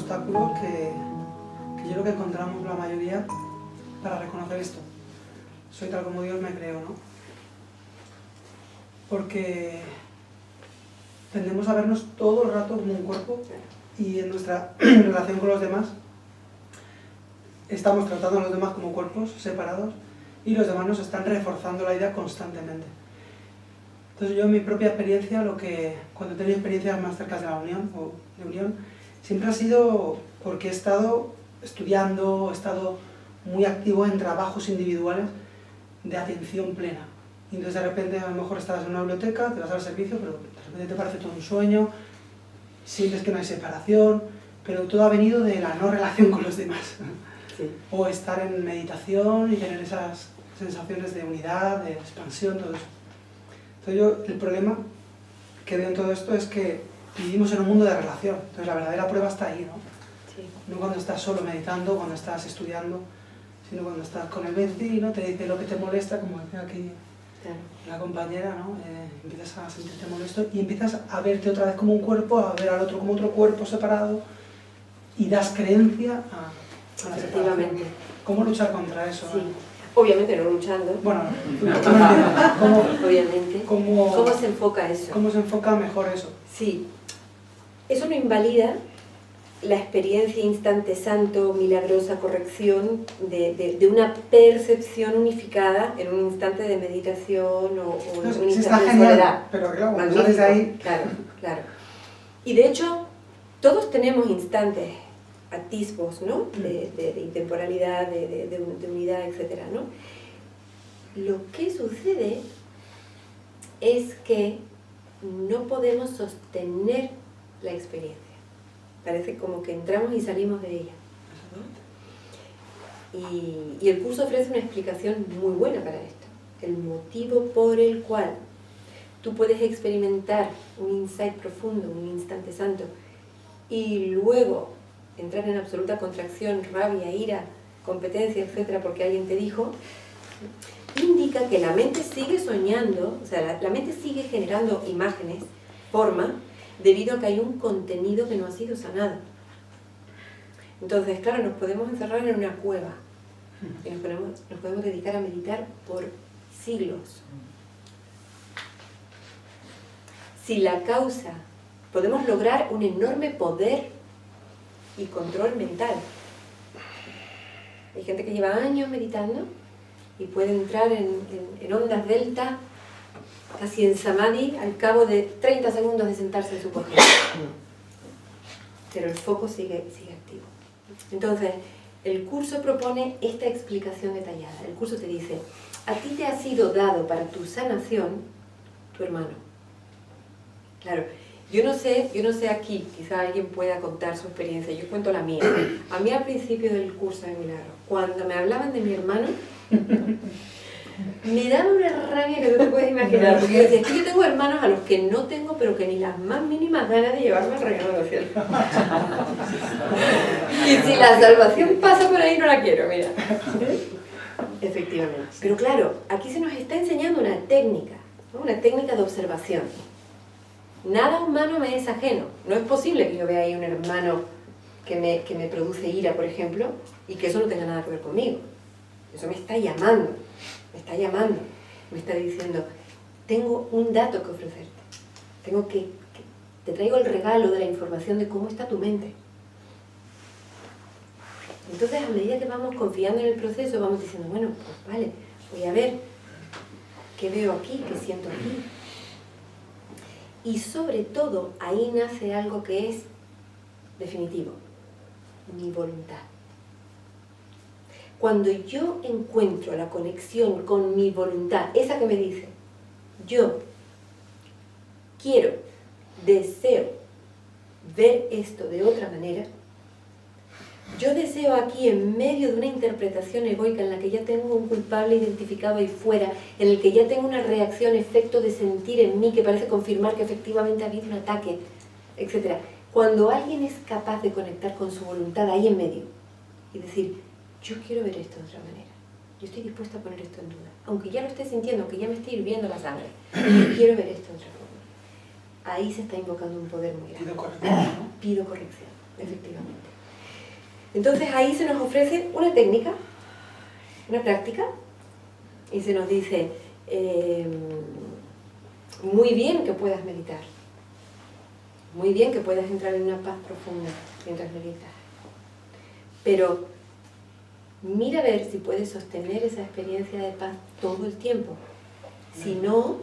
obstáculos que yo creo que encontramos la mayoría para reconocer esto. Soy tal como Dios me creó, ¿no? Porque tendemos a vernos todo el rato como un cuerpo y en nuestra relación con los demás estamos tratando a los demás como cuerpos separados y los demás nos están reforzando la idea constantemente. Entonces yo en mi propia experiencia, cuando he tenido experiencias más cercanas de la unión, o de unión, siempre ha sido porque he estado estudiando, he estado muy activo en trabajos individuales de atención plena. Y entonces de repente a lo mejor estás en una biblioteca, te vas al servicio, pero de repente te parece todo un sueño, sientes que no hay separación, pero todo ha venido de la no relación con los demás. Sí. O estar en meditación y tener esas sensaciones de unidad, de expansión, todo eso. Entonces el problema que veo en todo esto es que vivimos en un mundo de relación, entonces la verdadera prueba está ahí, ¿no? Sí. No cuando estás solo meditando, cuando estás estudiando, sino cuando estás con el vecino, te dice lo que te molesta, como decía aquí la compañera, ¿no? Empiezas a sentirte molesto y empiezas a verte otra vez como un cuerpo, a ver al otro como otro cuerpo separado y das creencia a la separación. ¿Cómo luchar contra eso? Sí. Obviamente no luchando. Bueno, obviamente. ¿Cómo se enfoca eso? ¿Cómo se enfoca mejor eso? Sí. Eso no invalida la experiencia instante santo, milagrosa corrección de una percepción unificada en un instante de meditación o un instante de soledad. Pero claro, sales de ahí... Claro. Y de hecho, todos tenemos instantes, atisbos, ¿no? De intemporalidad, de unidad, etc., ¿no? Lo que sucede es que no podemos sostener la experiencia. Parece como que entramos y salimos de ella. Y el curso ofrece una explicación muy buena para esto. El motivo por el cual tú puedes experimentar un insight profundo, un instante santo, y luego entrar en absoluta contracción, rabia, ira, competencia, etcétera, porque alguien te dijo, indica que la mente sigue soñando, o sea, la mente sigue generando imágenes, forma, debido a que hay un contenido que no ha sido sanado. Entonces, claro, nos podemos encerrar en una cueva y nos podemos dedicar a meditar por siglos. Si la causa, podemos lograr un enorme poder y control mental. Hay gente que lleva años meditando y puede entrar en ondas delta, casi en samadhi, al cabo de 30 segundos de sentarse en su postura. Pero el foco sigue activo. Entonces, el curso propone esta explicación detallada. El curso te dice, a ti te ha sido dado para tu sanación tu hermano. Claro, yo no sé aquí, quizá alguien pueda contar su experiencia, yo cuento la mía. A mí al principio del curso de milagros, cuando me hablaban de mi hermano, me daba una rabia que no te puedes imaginar, porque yo decía, es que yo tengo hermanos a los que no tengo, pero que ni las más mínimas ganas de llevarme el regalo del cielo. Y si la salvación pasa por ahí, no la quiero, mira. Efectivamente. Pero claro, aquí se nos está enseñando una técnica, ¿no? Una técnica de observación. Nada humano me es ajeno. No es posible que yo vea ahí un hermano que me produce ira, por ejemplo, y que eso no tenga nada que ver conmigo. Eso me está llamando. Me está diciendo, tengo un dato que ofrecerte. Te traigo el regalo de la información de cómo está tu mente. Entonces, a medida que vamos confiando en el proceso, vamos diciendo, bueno, pues vale, voy a ver qué veo aquí, qué siento aquí. Y sobre todo, ahí nace algo que es definitivo, mi voluntad. Cuando yo encuentro la conexión con mi voluntad, esa que me dice, yo quiero, deseo ver esto de otra manera, yo deseo aquí, en medio de una interpretación egoica en la que ya tengo un culpable identificado ahí fuera, en el que ya tengo una reacción, efecto de sentir en mí que parece confirmar que efectivamente ha habido un ataque, etc. Cuando alguien es capaz de conectar con su voluntad ahí en medio y decir, yo quiero ver esto de otra manera, yo estoy dispuesta a poner esto en duda, aunque ya lo esté sintiendo, aunque ya me esté hirviendo la sangre, yo quiero ver esto de otra forma. Ahí se está invocando un poder muy grande. Pido corrección, ¿no? Pido corrección, efectivamente. Entonces ahí se nos ofrece una técnica, una práctica, y se nos dice, muy bien que puedas meditar, muy bien que puedas entrar en una paz profunda mientras meditas, pero mira a ver si puedes sostener esa experiencia de paz todo el tiempo. Si no,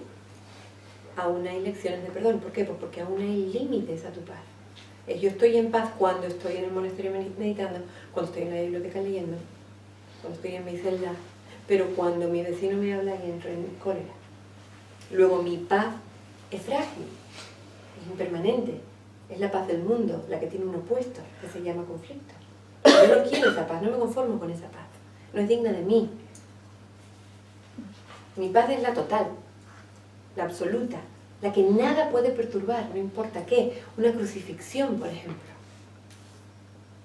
aún hay lecciones de perdón. ¿Por qué? Pues porque aún hay límites a tu paz. Yo estoy en paz cuando estoy en el monasterio meditando, cuando estoy en la biblioteca leyendo, cuando estoy en mi celda, pero cuando mi vecino me habla y entro en cólera. Luego mi paz es frágil, es impermanente, es la paz del mundo, la que tiene un opuesto, que se llama conflicto. Yo no quiero esa paz, no me conformo con esa paz, no es digna de mí. Mi paz es la total, la absoluta, la que nada puede perturbar, no importa qué, una crucifixión, por ejemplo.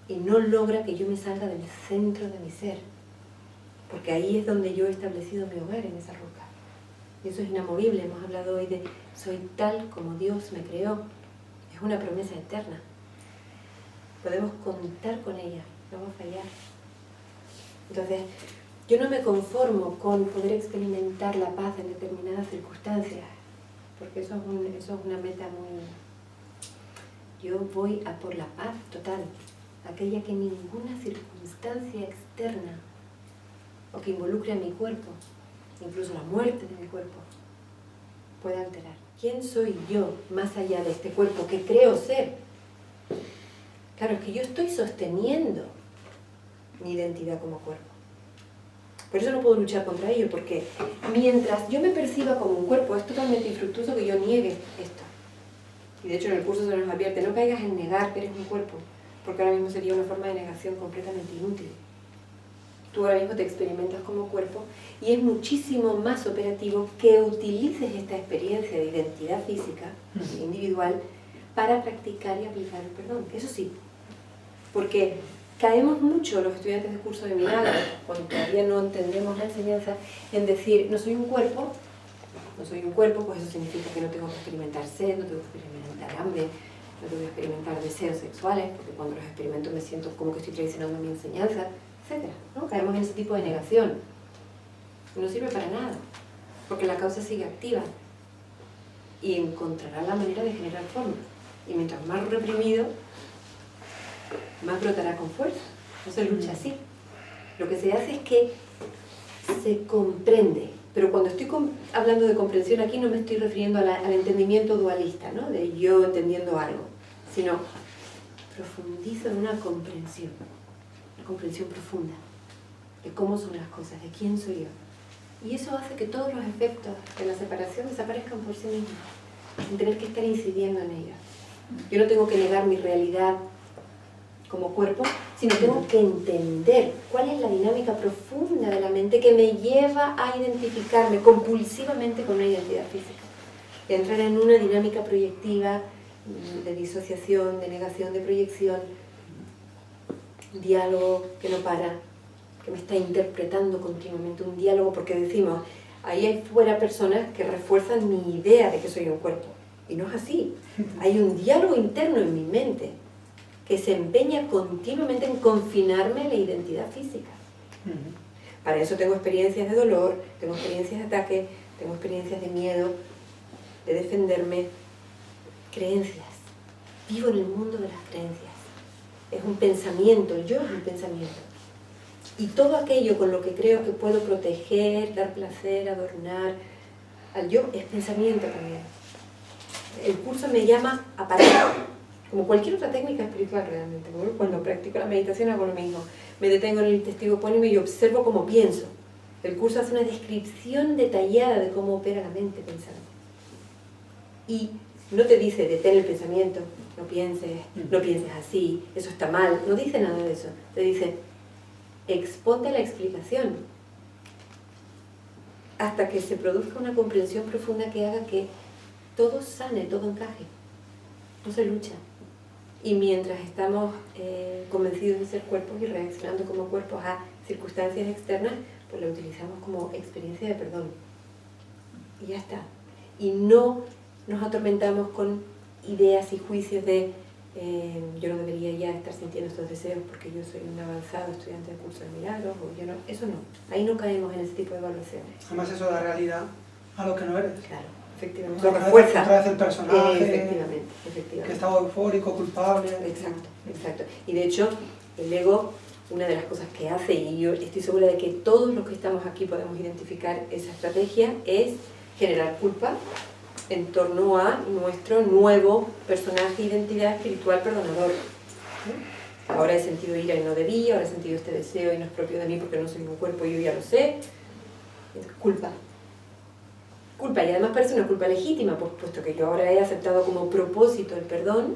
Y no logra que yo me salga del centro de mi ser, porque ahí es donde yo he establecido mi hogar, en esa roca. Y eso es inamovible. Hemos hablado hoy de soy tal como Dios me creó. Es una promesa eterna. Podemos contar con ella, no va a fallar. Entonces, yo no me conformo con poder experimentar la paz en determinadas circunstancias, porque eso es una meta muy... Yo voy a por la paz total, aquella que ninguna circunstancia externa o que involucre a mi cuerpo, incluso la muerte de mi cuerpo, puede alterar. ¿Quién soy yo más allá de este cuerpo que creo ser? Claro, es que yo estoy sosteniendo mi identidad como cuerpo. Por eso no puedo luchar contra ello, porque mientras yo me perciba como un cuerpo, es totalmente infructuoso que yo niegue esto. Y de hecho en el curso se nos advierte, no caigas en negar que eres un cuerpo, porque ahora mismo sería una forma de negación completamente inútil. Tú ahora mismo te experimentas como cuerpo y es muchísimo más operativo que utilices esta experiencia de identidad física, individual, para practicar y aplicar el perdón. Eso sí, porque caemos mucho los estudiantes de curso de milagros, cuando todavía no entendemos la enseñanza, en decir, no soy un cuerpo, pues eso significa que no tengo que experimentar sed, no tengo que experimentar hambre, no tengo que experimentar deseos sexuales, porque cuando los experimento me siento como que estoy traicionando mi enseñanza, etc. ¿No? Caemos en ese tipo de negación. No sirve para nada, porque la causa sigue activa y encontrará la manera de generar forma. Y mientras más reprimido, más brotará con fuerza. No se lucha así. Lo que se hace es que se comprende. Pero cuando estoy hablando de comprensión aquí no me estoy refiriendo al entendimiento dualista, ¿no? De yo entendiendo algo, sino profundizo en una comprensión profunda de cómo son las cosas, de quién soy yo. Y eso hace que todos los efectos de la separación desaparezcan por sí mismos, sin tener que estar incidiendo en ellos. Yo no tengo que negar mi realidad como cuerpo, sino tengo que entender cuál es la dinámica profunda de la mente que me lleva a identificarme compulsivamente con una identidad física. Y entrar en una dinámica proyectiva de disociación, de negación, de proyección, un diálogo que no para, que me está interpretando continuamente, un diálogo porque decimos, ahí hay fuera personas que refuerzan mi idea de que soy un cuerpo. Y no es así. Hay un diálogo interno en mi mente que se empeña continuamente en confinarme a la identidad física. Para eso tengo experiencias de dolor, tengo experiencias de ataque, tengo experiencias de miedo, de defenderme, creencias. Vivo en el mundo de las creencias. Es un pensamiento, el yo es un pensamiento. Y todo aquello con lo que creo que puedo proteger, dar placer, adornar al yo, es pensamiento también. El curso me llama a parar, como cualquier otra técnica espiritual realmente. Cuando practico la meditación hago lo mismo. Me detengo en el testigo epónimo y observo cómo pienso. El curso hace una descripción detallada de cómo opera la mente pensante. Y no te dice, detén el pensamiento, no pienses así, eso está mal. No dice nada de eso. Te dice, exponte la explicación hasta que se produzca una comprensión profunda que haga que todo sane, todo encaje. No se lucha. Y mientras estamos convencidos de ser cuerpos y reaccionando como cuerpos a circunstancias externas, pues lo utilizamos como experiencia de perdón. Y ya está. Y no nos atormentamos con ideas y juicios de yo no debería ya estar sintiendo estos deseos porque yo soy un avanzado estudiante de curso de milagros, o yo no, eso no, ahí no caemos en ese tipo de evaluaciones. Además eso da realidad a lo que no eres. Claro, efectivamente. Lo que refuerza otra vez el personaje, efectivamente. que está eufórico, culpable. Exacto, exacto. Y de hecho, el ego, una de las cosas que hace, y yo estoy segura de que todos los que estamos aquí podemos identificar esa estrategia, es generar culpa en torno a nuestro nuevo personaje, identidad espiritual perdonador. Ahora he sentido ira y no debía, ahora he sentido este deseo y no es propio de mí porque no soy un cuerpo y yo ya lo sé. Culpa. Culpa, y además parece una culpa legítima, pues, puesto que yo ahora he aceptado como propósito el perdón,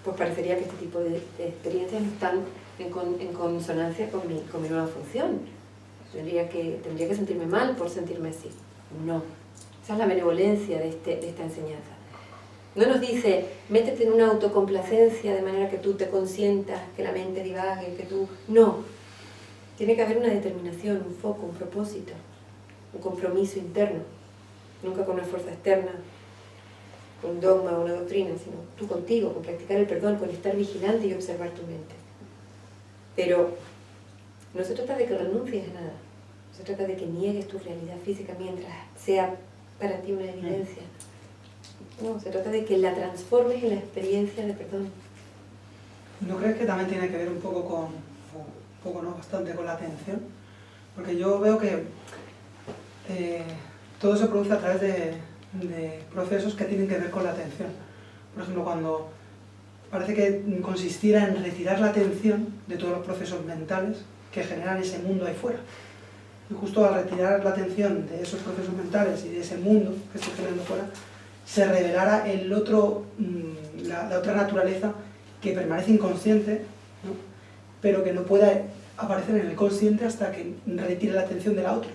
pues parecería que este tipo de experiencias no están en consonancia con mi nueva función. Tendría que sentirme mal por sentirme así. No. Esa es la benevolencia de esta enseñanza. No nos dice, métete en una autocomplacencia de manera que tú te consientas, que la mente divague, que tú... No. Tiene que haber una determinación, un foco, un propósito, un compromiso interno. Nunca con una fuerza externa, con un dogma o una doctrina, sino tú contigo, con practicar el perdón, con estar vigilante y observar tu mente. Pero no se trata de que renuncies a nada. Se trata de que niegues tu realidad física mientras sea para ti una evidencia. No, se trata de que la transformes en la experiencia de perdón. ¿No crees que también tiene que ver un poco no, bastante con la atención? Porque yo veo que todo se produce a través de procesos que tienen que ver con la atención. Por ejemplo, cuando parece que consistiera en retirar la atención de todos los procesos mentales que generan ese mundo ahí fuera. Y justo al retirar la atención de esos procesos mentales y de ese mundo que estoy generando fuera, se revelara el otro, la otra naturaleza que permanece inconsciente, ¿no? Pero que no pueda aparecer en el consciente hasta que retire la atención de la otra,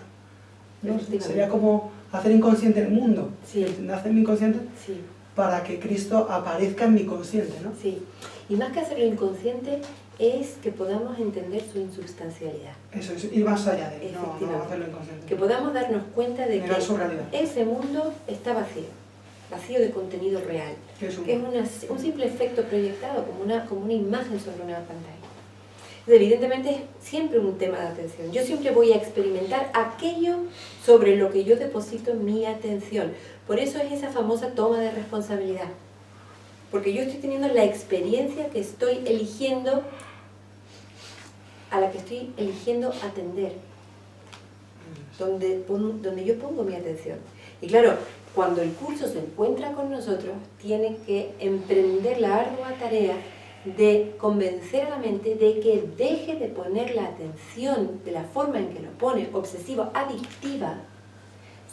¿no? Sería como hacer inconsciente el mundo, sí. Hacer inconsciente, sí. Para que Cristo aparezca en mi consciente, ¿no? Sí, y más que hacerlo inconsciente es que podamos entender su insubstancialidad. Eso es, ir más allá de él, no hacerlo inconsciente. Que podamos darnos cuenta de mirar su realidad. Que ese mundo está vacío de contenido real, que es un simple efecto proyectado como una imagen sobre una pantalla. Evidentemente es siempre un tema de atención. Yo siempre voy a experimentar aquello sobre lo que yo deposito mi atención. Por eso es esa famosa toma de responsabilidad. Porque yo estoy teniendo la experiencia que estoy eligiendo, a la que estoy eligiendo atender. Donde yo pongo mi atención. Y claro, cuando el curso se encuentra con nosotros, tiene que emprender la ardua tarea de convencer a la mente de que deje de poner la atención de la forma en que lo pone, obsesiva, adictiva,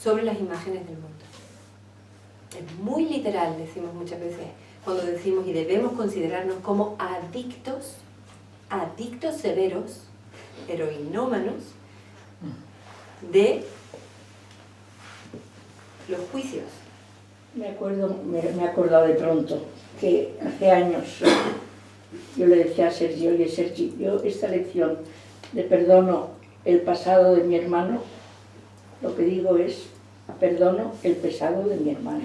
sobre las imágenes del mundo. Es muy literal, decimos muchas veces, cuando decimos y debemos considerarnos como adictos severos, heroinómanos, de los juicios. Me he acordado de pronto que hace años yo le decía a Sergio, oye Sergio, yo esta lección de perdono el pasado de mi hermano, lo que digo es perdono el pesado de mi hermano.